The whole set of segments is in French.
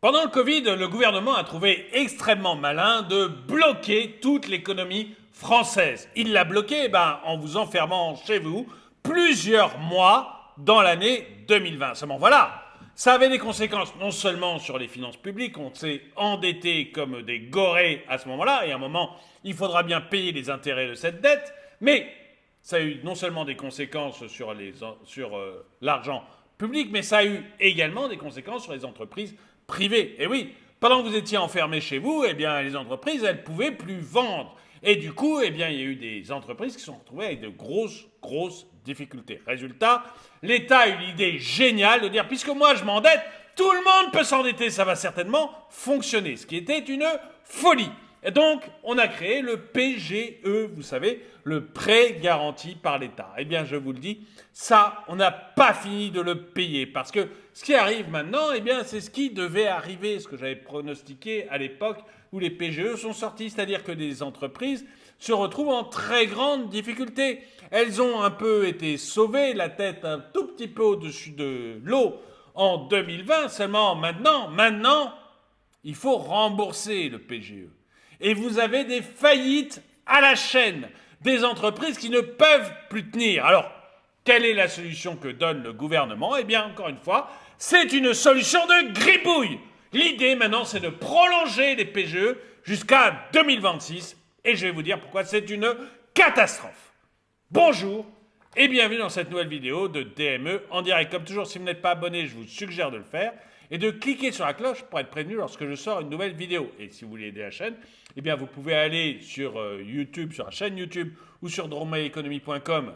Pendant le Covid, le gouvernement a trouvé extrêmement malin de bloquer toute l'économie française. Il l'a bloquée en vous enfermant chez vous plusieurs mois dans l'année 2020. Seulement voilà, ça avait des conséquences non seulement sur les finances publiques, on s'est endetté comme des gorées à ce moment-là, et à un moment, il faudra bien payer les intérêts de cette dette, mais ça a eu non seulement des conséquences sur l'argent public, mais ça a eu également des conséquences sur les entreprises privées. Et oui, pendant que vous étiez enfermés chez vous, eh bien, les entreprises, elles ne pouvaient plus vendre. Et du coup, eh bien, il y a eu des entreprises qui se sont retrouvées avec de grosses difficultés. Résultat, l'État a eu l'idée géniale de dire, puisque moi je m'endette, tout le monde peut s'endetter, ça va certainement fonctionner. Ce qui était une folie. Et donc, on a créé le PGE, vous savez, le prêt garanti par l'État. Eh bien, je vous le dis, ça, on n'a pas fini de le payer. Parce que ce qui arrive maintenant, eh bien, c'est ce qui devait arriver, ce que j'avais pronostiqué à l'époque où les PGE sont sortis. C'est-à-dire que des entreprises se retrouvent en très grande difficulté. Elles ont un peu été sauvées, la tête un tout petit peu au-dessus de l'eau en 2020. Seulement maintenant, il faut rembourser le PGE. Et vous avez des faillites à la chaîne, des entreprises qui ne peuvent plus tenir. Alors, quelle est la solution que donne le gouvernement? Eh bien, encore une fois, c'est une solution de gribouille. L'idée maintenant, c'est de prolonger les PGE jusqu'à 2026. Et je vais vous dire pourquoi c'est une catastrophe. Bonjour et bienvenue dans cette nouvelle vidéo de DME en direct. Comme toujours, si vous n'êtes pas abonné, je vous suggère de le faire et de cliquer sur la cloche pour être prévenu lorsque je sors une nouvelle vidéo. Et si vous voulez aider la chaîne, eh bien vous pouvez aller sur YouTube, sur la chaîne YouTube ou sur dromaileconomie.com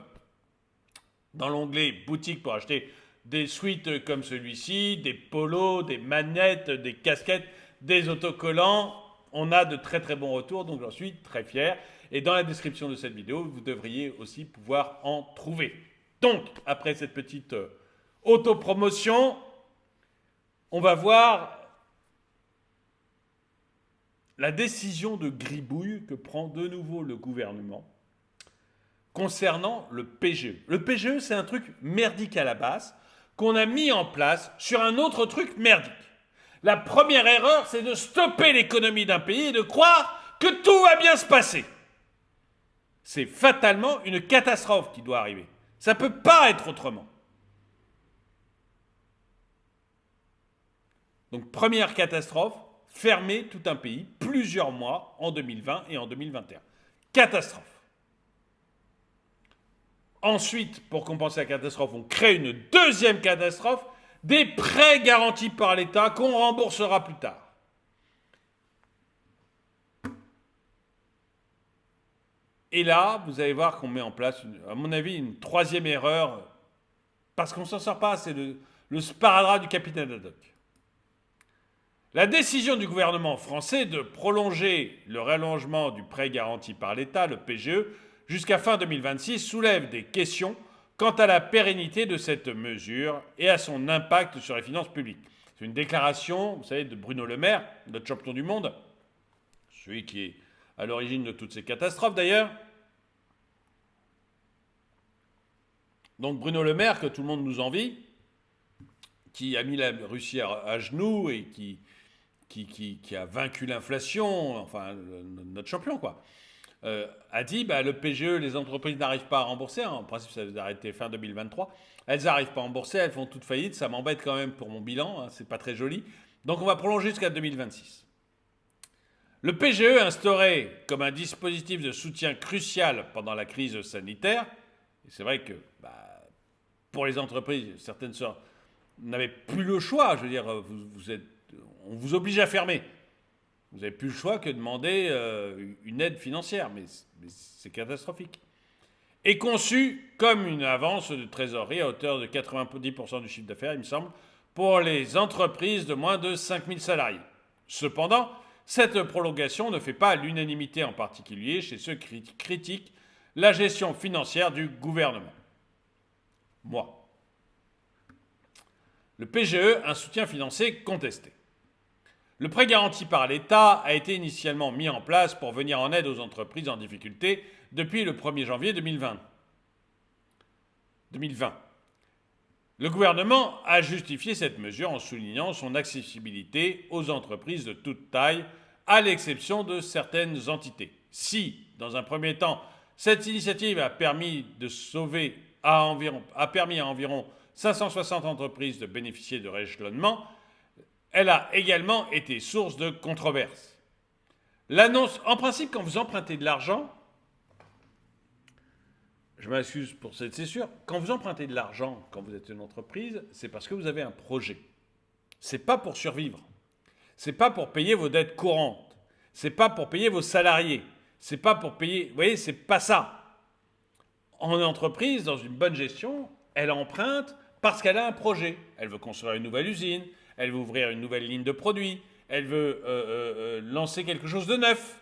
dans l'onglet boutique pour acheter des suites comme celui-ci, des polos, des manettes, des casquettes, des autocollants. On a de très bons retours, donc j'en suis très fier. Et dans la description de cette vidéo, vous devriez aussi pouvoir en trouver. Donc, après cette petite autopromotion, on va voir la décision de gribouille que prend de nouveau le gouvernement concernant le PGE. Le PGE, c'est un truc merdique à la base qu'on a mis en place sur un autre truc merdique. La première erreur, c'est de stopper l'économie d'un pays et de croire que tout va bien se passer. C'est fatalement une catastrophe qui doit arriver. Ça ne peut pas être autrement. Donc, première catastrophe, fermer tout un pays plusieurs mois en 2020 et en 2021. Catastrophe. Ensuite, pour compenser la catastrophe, on crée une deuxième catastrophe, des prêts garantis par l'État qu'on remboursera plus tard. Et là, vous allez voir qu'on met en place, à mon avis, une troisième erreur, parce qu'on ne s'en sort pas, c'est le sparadrap du capitaine Haddock. La décision du gouvernement français de prolonger le rallongement du prêt garanti par l'État, le PGE, jusqu'à fin 2026 soulève des questions quant à la pérennité de cette mesure et à son impact sur les finances publiques. C'est une déclaration, vous savez, de Bruno Le Maire, notre champion du monde, celui qui est à l'origine de toutes ces catastrophes d'ailleurs. Donc Bruno Le Maire, que tout le monde nous envie, qui a mis la Russie à genoux et qui a vaincu l'inflation, enfin notre champion quoi, a dit le PGE, les entreprises n'arrivent pas à rembourser, en principe ça va arrêter fin 2023, elles n'arrivent pas à rembourser, elles font toutes faillite, ça m'embête quand même pour mon bilan, c'est pas très joli, donc on va prolonger jusqu'à 2026. Le PGE instauré comme un dispositif de soutien crucial pendant la crise sanitaire, et c'est vrai que pour les entreprises, certaines n'avaient plus le choix, je veux dire, on vous oblige à fermer. Vous n'avez plus le choix que de demander une aide financière, mais c'est catastrophique. Est conçu comme une avance de trésorerie à hauteur de 90% du chiffre d'affaires, il me semble, pour les entreprises de moins de 5000 salariés. Cependant, cette prolongation ne fait pas l'unanimité, en particulier chez ceux qui critiquent la gestion financière du gouvernement. Moi. Le PGE, un soutien financier contesté. Le prêt garanti par l'État a été initialement mis en place pour venir en aide aux entreprises en difficulté depuis le 1er janvier 2020. Le gouvernement a justifié cette mesure en soulignant son accessibilité aux entreprises de toute taille, à l'exception de certaines entités. Si, dans un premier temps, cette initiative a permis à environ 560 entreprises de bénéficier de rééchelonnement, elle a également été source de controverses. L'annonce, en principe, quand vous empruntez de l'argent, je m'excuse pour cette césure, quand vous empruntez de l'argent, quand vous êtes une entreprise, c'est parce que vous avez un projet. C'est pas pour survivre. C'est pas pour payer vos dettes courantes. C'est pas pour payer vos salariés. C'est pas pour payer. Vous voyez, c'est pas ça. En entreprise, dans une bonne gestion, elle emprunte parce qu'elle a un projet. Elle veut construire une nouvelle usine, elle veut ouvrir une nouvelle ligne de produits, elle veut lancer quelque chose de neuf.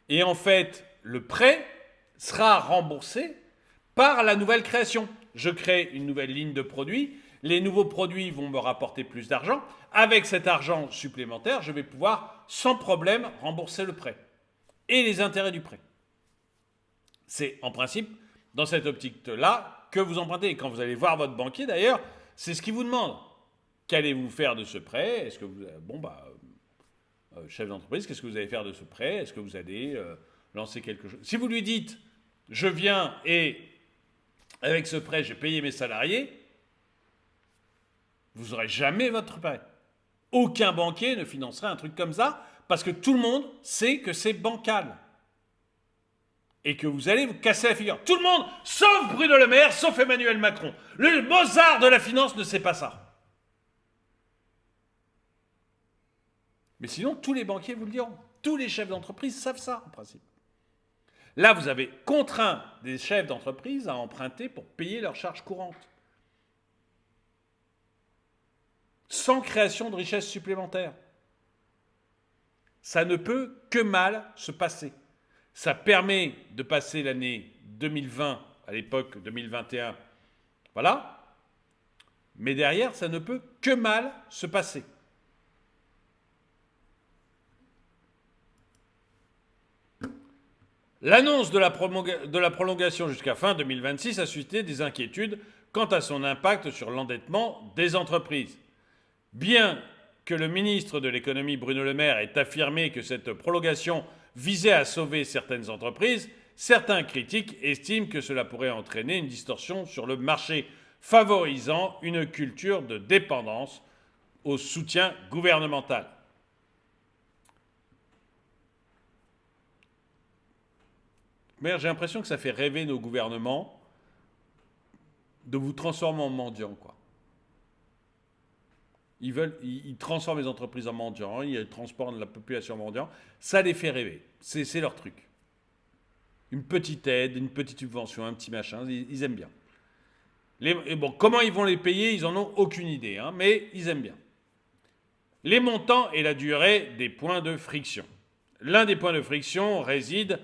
Et en fait, le prêt sera remboursé par la nouvelle création. Je crée une nouvelle ligne de produits, les nouveaux produits vont me rapporter plus d'argent. Avec cet argent supplémentaire, je vais pouvoir sans problème rembourser le prêt et les intérêts du prêt. C'est en principe dans cette optique-là que vous empruntez. Et quand vous allez voir votre banquier d'ailleurs, c'est ce qu'il vous demande. Qu'allez-vous faire de ce prêt? Est-ce que vous... chef d'entreprise, qu'est-ce que vous allez faire de ce prêt? Est-ce que vous allez lancer quelque chose? Si vous lui dites, je viens et avec ce prêt, j'ai payé mes salariés, vous n'aurez jamais votre prêt. Aucun banquier ne financerait un truc comme ça parce que tout le monde sait que c'est bancal. Et que vous allez vous casser la figure. Tout le monde, sauf Bruno Le Maire, sauf Emmanuel Macron. Le Mozart de la finance ne sait pas ça. Mais sinon, tous les banquiers vous le diront. Tous les chefs d'entreprise savent ça, en principe. Là, vous avez contraint des chefs d'entreprise à emprunter pour payer leurs charges courantes. Sans création de richesse supplémentaire. Ça ne peut que mal se passer. Ça permet de passer l'année 2020, à l'époque 2021, voilà. Mais derrière, ça ne peut que mal se passer. L'annonce de la prolongation jusqu'à fin 2026 a suscité des inquiétudes quant à son impact sur l'endettement des entreprises. Bien que le ministre de l'économie Bruno Le Maire ait affirmé que cette prolongation visait à sauver certaines entreprises, certains critiques estiment que cela pourrait entraîner une distorsion sur le marché, favorisant une culture de dépendance au soutien gouvernemental. Mais j'ai l'impression que ça fait rêver nos gouvernements de vous transformer en mendiants, quoi. Ils transforment les entreprises en mendiants, ils transforment la population en mendiants. Ça les fait rêver. C'est leur truc. Une petite aide, une petite subvention, un petit machin, ils aiment bien. Et bon, comment ils vont les payer, ils en ont aucune idée, hein, mais ils aiment bien. Les montants et la durée des points de friction. L'un des points de friction réside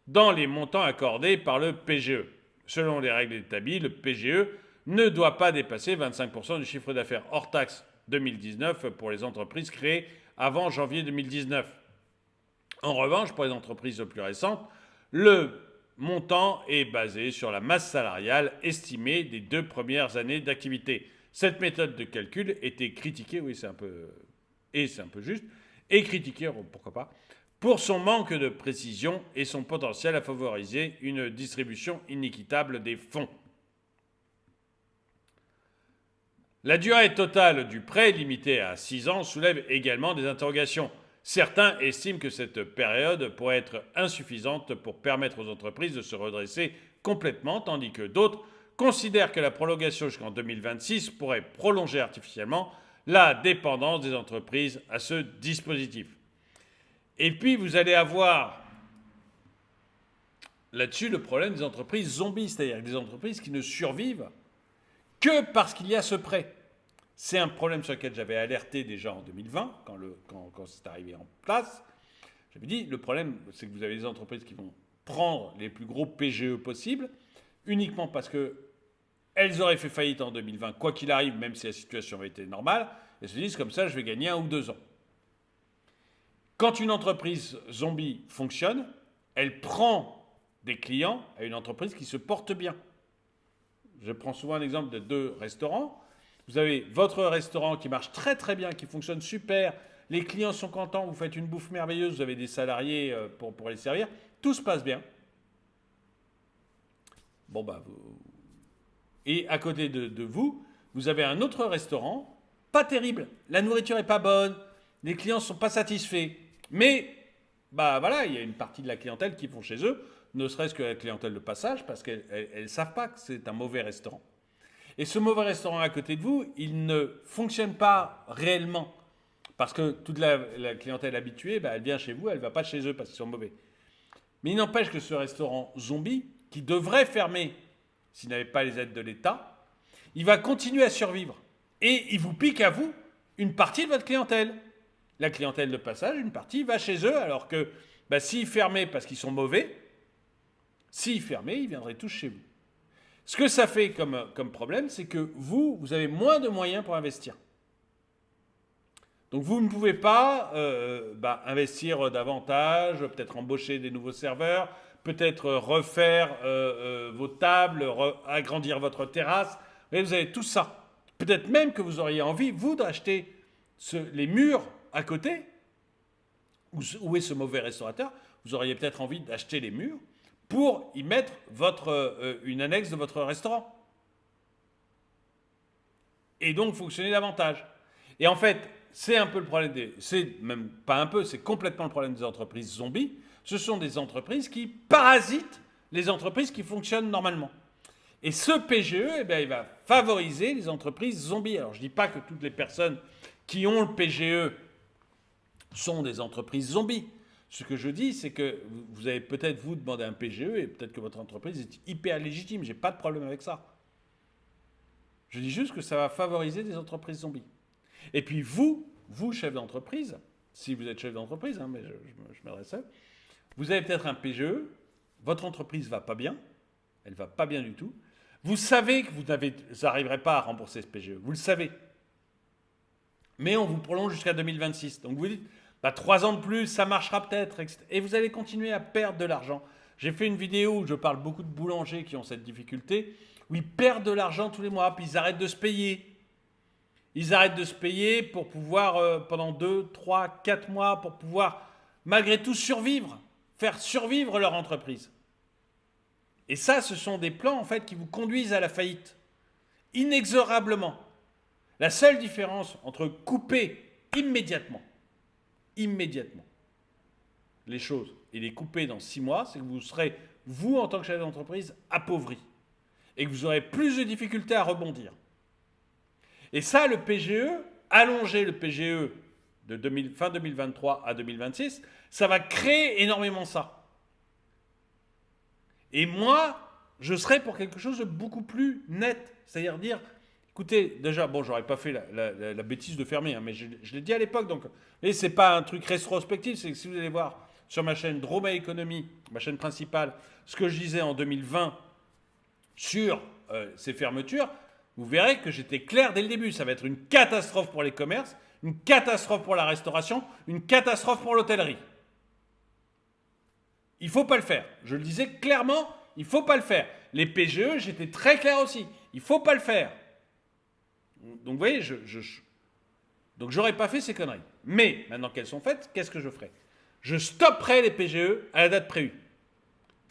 dans les montants accordés par le PGE. Selon les règles établies, le PGE ne doit pas dépasser 25% du chiffre d'affaires hors taxe 2019 pour les entreprises créées avant janvier 2019. En revanche, pour les entreprises plus récentes, le montant est basé sur la masse salariale estimée des 2 premières années d'activité. Cette méthode de calcul était critiquée, oui c'est un peu juste, et critiquée, pourquoi pas, pour son manque de précision et son potentiel à favoriser une distribution inéquitable des fonds. La durée totale du prêt, limitée à 6 ans, soulève également des interrogations. Certains estiment que cette période pourrait être insuffisante pour permettre aux entreprises de se redresser complètement, tandis que d'autres considèrent que la prolongation jusqu'en 2026 pourrait prolonger artificiellement la dépendance des entreprises à ce dispositif. Et puis, vous allez avoir là-dessus le problème des entreprises zombies, c'est-à-dire des entreprises qui ne survivent que parce qu'il y a ce prêt. C'est un problème sur lequel j'avais alerté déjà en 2020, quand c'est arrivé en place. J'avais dit, le problème, c'est que vous avez des entreprises qui vont prendre les plus gros PGE possibles, uniquement parce qu'elles auraient fait faillite en 2020, quoi qu'il arrive, même si la situation avait été normale, et se disent, comme ça, je vais gagner 1 ou 2 ans. Quand une entreprise zombie fonctionne, elle prend des clients à une entreprise qui se porte bien. Je prends souvent l'exemple de 2 restaurants. Vous avez votre restaurant qui marche très très bien, qui fonctionne super. Les clients sont contents, vous faites une bouffe merveilleuse, vous avez des salariés pour les servir. Tout se passe bien. Bon, bah, Et à côté de vous, vous avez un autre restaurant, pas terrible. La nourriture n'est pas bonne, les clients ne sont pas satisfaits. Mais, bah voilà, il y a une partie de la clientèle qui vont chez eux, ne serait-ce que la clientèle de passage, parce qu'elles ne savent pas que c'est un mauvais restaurant. Et ce mauvais restaurant à côté de vous, il ne fonctionne pas réellement. Parce que toute la clientèle habituée, bah, elle vient chez vous, elle ne va pas chez eux parce qu'ils sont mauvais. Mais il n'empêche que ce restaurant zombie, qui devrait fermer s'il n'avait pas les aides de l'État, il va continuer à survivre. Et il vous pique à vous une partie de votre clientèle. La clientèle de passage, une partie va chez eux, alors que bah, s'ils fermaient parce qu'ils sont mauvais, s'ils fermaient, ils viendraient tous chez vous. Ce que ça fait comme problème, c'est que vous avez moins de moyens pour investir. Donc vous ne pouvez pas investir davantage, peut-être embaucher des nouveaux serveurs, peut-être refaire vos tables, agrandir votre terrasse. Vous avez tout ça. Peut-être même que vous auriez envie, vous, d'acheter les murs à côté. Où est ce mauvais restaurateur? Vous auriez peut-être envie d'acheter les murs pour y mettre une annexe de votre restaurant. Et donc fonctionner davantage. Et en fait, c'est un peu le problème c'est même pas un peu, c'est complètement le problème des entreprises zombies. Ce sont des entreprises qui parasitent les entreprises qui fonctionnent normalement. Et ce PGE, il va favoriser les entreprises zombies. Alors je ne dis pas que toutes les personnes qui ont le PGE sont des entreprises zombies. Ce que je dis, c'est que vous avez peut-être vous demandé un PGE et peut-être que votre entreprise est hyper légitime. Je n'ai pas de problème avec ça. Je dis juste que ça va favoriser des entreprises zombies. Et puis vous, chef d'entreprise, si vous êtes chef d'entreprise, mais je m'adresse à vous, vous avez peut-être un PGE, votre entreprise ne va pas bien, elle ne va pas bien du tout. Vous savez que vous n'arriverez pas à rembourser ce PGE, vous le savez. Mais on vous prolonge jusqu'à 2026. Donc vous dites, 3 ans de plus, ça marchera peut-être, etc. Et vous allez continuer à perdre de l'argent. J'ai fait une vidéo où je parle beaucoup de boulangers qui ont cette difficulté, où ils perdent de l'argent tous les mois, puis ils arrêtent de se payer. Ils arrêtent de se payer pour pouvoir, pendant 2, 3, 4 mois, pour pouvoir, malgré tout, survivre, faire survivre leur entreprise. Et ça, ce sont des plans, en fait, qui vous conduisent à la faillite, inexorablement. La seule différence entre couper immédiatement les choses et les couper dans 6 mois, c'est que vous serez, vous, en tant que chef d'entreprise, appauvri. Et que vous aurez plus de difficultés à rebondir. Et ça, le PGE, allonger le PGE de fin 2023 à 2026, ça va créer énormément ça. Et moi, je serais pour quelque chose de beaucoup plus net. C'est-à-dire dire, écoutez, déjà, bon, j'aurais pas fait la bêtise de fermer, mais je l'ai dit à l'époque, donc, et c'est pas un truc rétrospectif, c'est que si vous allez voir sur ma chaîne Droma Economy, ma chaîne principale, ce que je disais en 2020 sur ces fermetures, vous verrez que j'étais clair dès le début. Ça va être une catastrophe pour les commerces, une catastrophe pour la restauration, une catastrophe pour l'hôtellerie. Il ne faut pas le faire. Je le disais clairement, il ne faut pas le faire. Les PGE, j'étais très clair aussi. Il ne faut pas le faire. Donc vous voyez, donc j'aurais pas fait ces conneries. Mais maintenant qu'elles sont faites, qu'est-ce que je ferai? Je stopperai les PGE à la date prévue.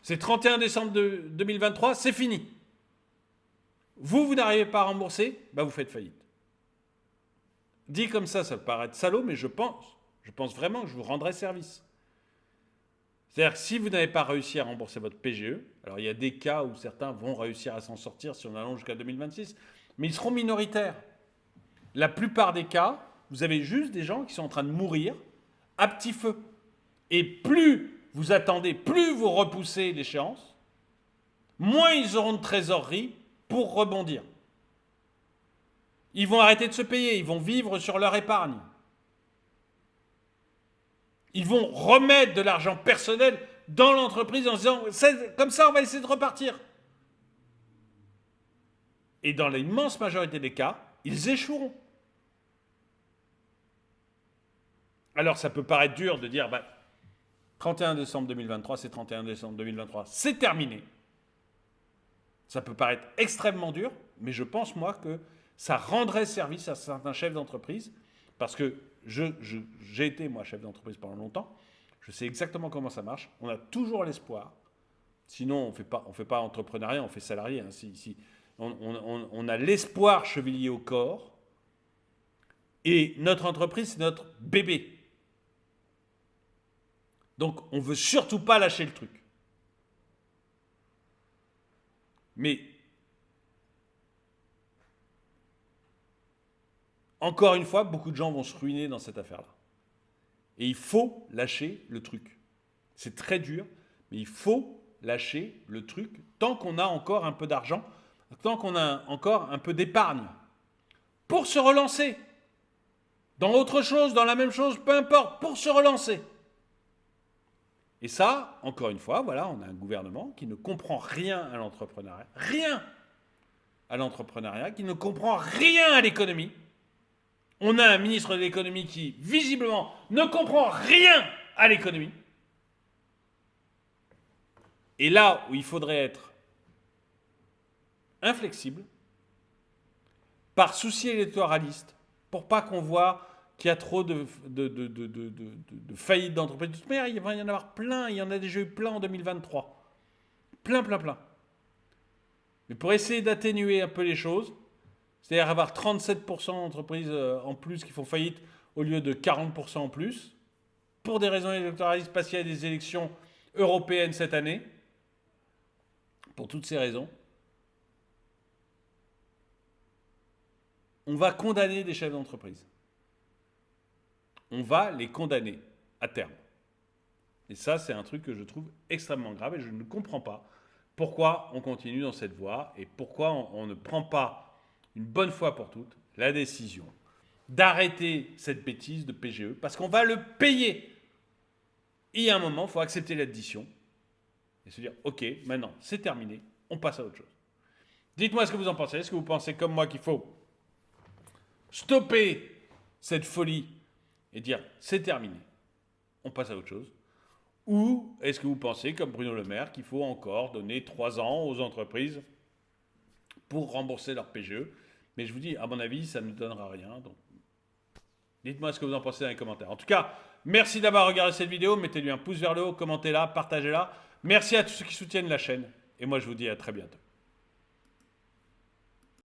C'est 31 décembre 2023, c'est fini. Vous n'arrivez pas à rembourser, vous faites faillite. Dit comme ça peut paraître salaud, mais je pense vraiment que je vous rendrai service. C'est-à-dire que si vous n'avez pas réussi à rembourser votre PGE, alors il y a des cas où certains vont réussir à s'en sortir si on allonge jusqu'à 2026, mais ils seront minoritaires. La plupart des cas, vous avez juste des gens qui sont en train de mourir à petit feu. Et plus vous attendez, plus vous repoussez l'échéance, moins ils auront de trésorerie pour rebondir. Ils vont arrêter de se payer, ils vont vivre sur leur épargne. Ils vont remettre de l'argent personnel dans l'entreprise en se disant « comme ça, on va essayer de repartir ». Et dans l'immense majorité des cas, ils échoueront. Alors ça peut paraître dur de dire 31 décembre 2023, c'est 31 décembre 2023, c'est terminé. Ça peut paraître extrêmement dur, mais je pense, moi, que ça rendrait service à certains chefs d'entreprise, parce que j'ai été, moi, chef d'entreprise pendant longtemps. Je sais exactement comment ça marche. On a toujours l'espoir. Sinon, on fait pas entrepreneuriat, on fait salarié. Hein. On a l'espoir chevillé au corps. Et notre entreprise, c'est notre bébé. Donc, on ne veut surtout pas lâcher le truc. Mais, encore une fois, beaucoup de gens vont se ruiner dans cette affaire-là. Et il faut lâcher le truc. C'est très dur, mais il faut lâcher le truc tant qu'on a encore un peu d'argent, tant qu'on a encore un peu d'épargne, pour se relancer. Dans autre chose, dans la même chose, peu importe, pour se relancer. Et ça, encore une fois, voilà, on a un gouvernement qui ne comprend rien à l'entrepreneuriat, rien à l'entrepreneuriat, qui ne comprend rien à l'économie. On a un ministre de l'économie qui, visiblement, ne comprend rien à l'économie. Et là où il faudrait être inflexible, par souci électoraliste, pour pas qu'on voit qu'il y a trop de faillites d'entreprises. De toute manière, il va y en avoir plein, il y en a déjà eu plein en 2023. Plein. Mais pour essayer d'atténuer un peu les choses, c'est-à-dire avoir 37% d'entreprises en plus qui font faillite au lieu de 40% en plus, pour des raisons électoralistes, parce qu'il y a des élections européennes cette année, pour toutes ces raisons, on va condamner des chefs d'entreprise. On va les condamner à terme. Et ça, c'est un truc que je trouve extrêmement grave et je ne comprends pas pourquoi on continue dans cette voie et pourquoi on ne prend pas une bonne fois pour toutes la décision d'arrêter cette bêtise de PGE parce qu'on va le payer. Et il y a un moment, il faut accepter l'addition et se dire, ok, maintenant c'est terminé, on passe à autre chose. Dites-moi ce que vous en pensez. Est-ce que vous pensez comme moi qu'il faut stopper cette folie et dire c'est terminé, on passe à autre chose? Ou est-ce que vous pensez, comme Bruno Le Maire, qu'il faut encore donner 3 ans aux entreprises pour rembourser leur PGE? Mais je vous dis, à mon avis, ça ne donnera rien. Donc, dites-moi ce que vous en pensez dans les commentaires. En tout cas, merci d'avoir regardé cette vidéo. Mettez-lui un pouce vers le haut, commentez-la, partagez-la. Merci à tous ceux qui soutiennent la chaîne. Et moi, je vous dis à très bientôt.